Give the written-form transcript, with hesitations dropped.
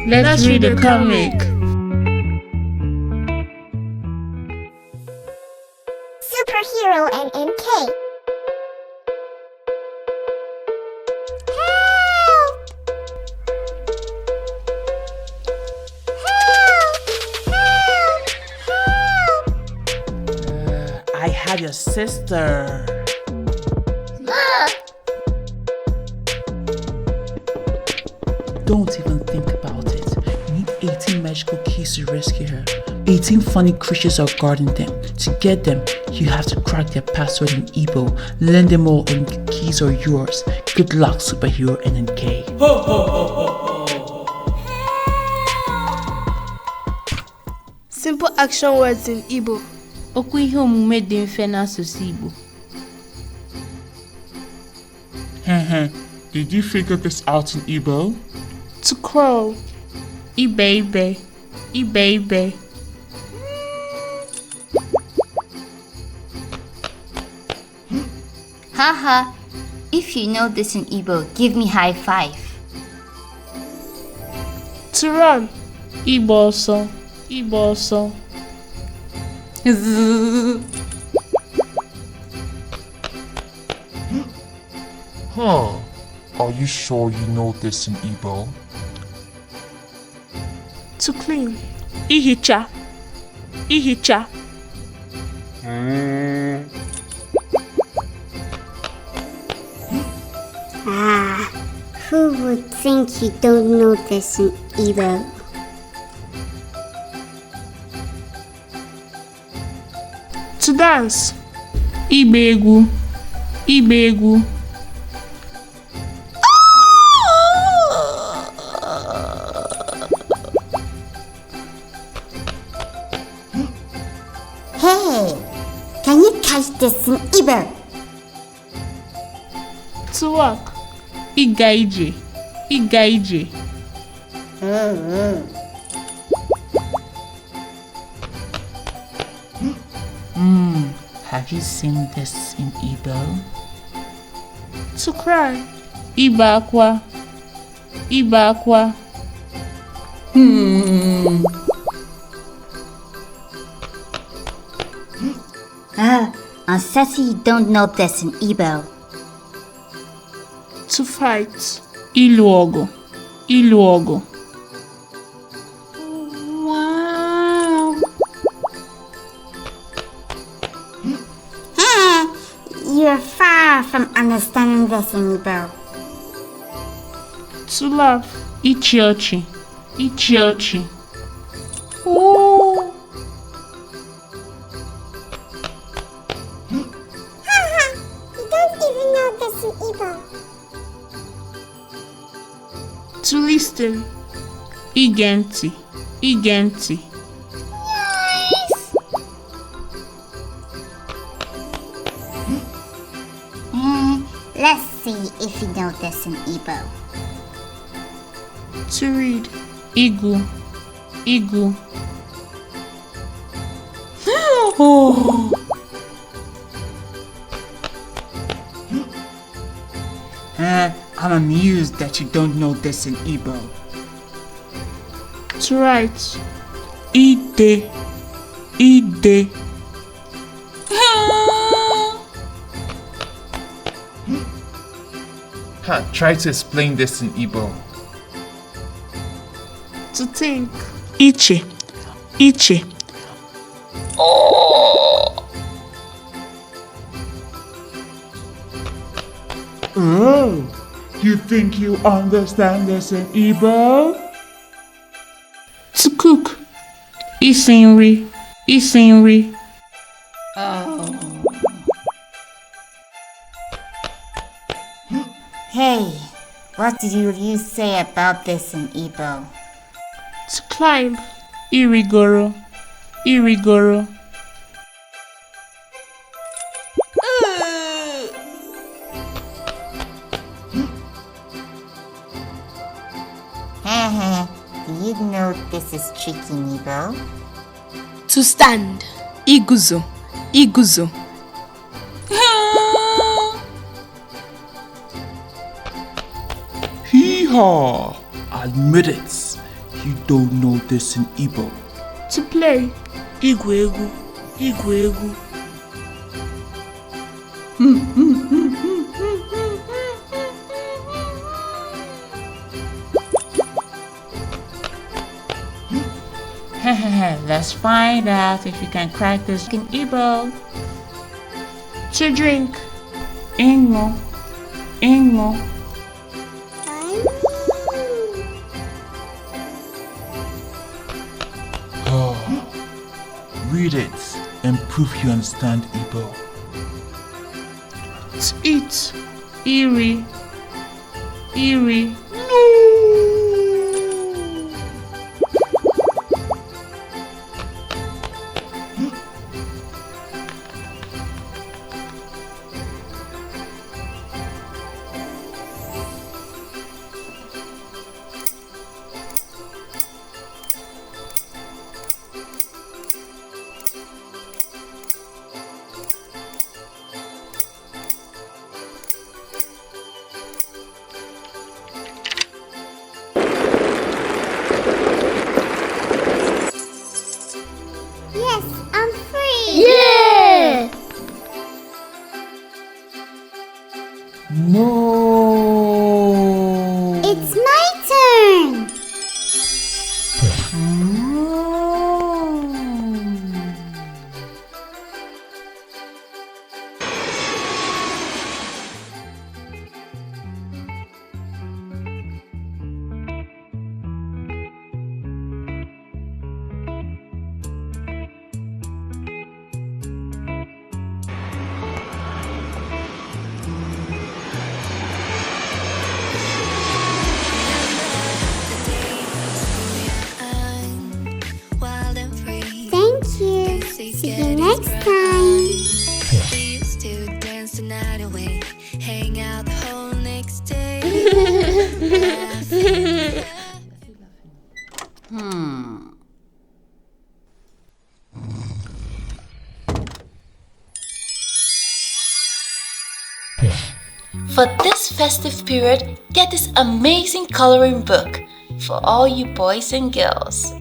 Let's read the comic. Superhero and NK. I had your sister. Don't even think about it. You need 18 magical keys to rescue her. 18 funny creatures are guarding them. To get them, you have to crack their password in Igbo. Learn them all and the keys are yours. Good luck, superhero NNK. Ho ho ho ho ho. Simple action words in Igbo. Okwu ihe omume dị mfe n'asụsụ Igbo. Did you figure this out in Igbo? To crawl. Ibeh-Predro. Ibeh-Predro. Haha, if you know this in Igbo, give me high five. To run. Igbo ọsọ. Igbo ọsọ. Are you sure you know this in Igbo? To clean. Ihicha. Ihicha. Who would think you don't know this in Igbo? To dance. Igba-egwu. Igba-egwu. Hey, can you catch this in Igbo? To walk. Ịga ije. Ịga ije. Have you seen this in Igbo? To cry. Ibe akwa. Ibe akwa. I'm certain you don't know this in Igbo. To fight. Ịlụ ọgụ. Ịlụ ọgụ. You're far from understanding this in Igbo. To laugh. Ịchị ọchị. Ịchị ọchị. You don't even know this in Igbo. To listen. Ige ntị. Ige ntị. Let's see if you know this in Igbo. To read. Ịgụ. Ịgụ. I'm amused that you don't know this in Igbo. To write. Ide. Ide. Try to explain this in Igbo. To think. Iche. Iche. Oh, you think you understand this in Igbo? To cook. Isi nri. Isi nri. Hey, what did you say about this in Igbo? To climb. Irigoro. Irigoro. Do you know this is tricky in Igbo? To stand. Iguzo. Iguzo. Hee-haw! Admit it. You don't know this in Igbo. To play. Igwu egwu. Igwu egwu. Let's find out if you can crack this in Igbo. To drink. Ingo. Ingo. Read it and prove you understand Igbo. To eat. Iri. Iri. Yes, I'm free. Yeah! No. It's my turn. Thank you. See you next time. We used to dance the night away, hang out the whole next day. For this festive period, get this amazing coloring book for all you boys and girls.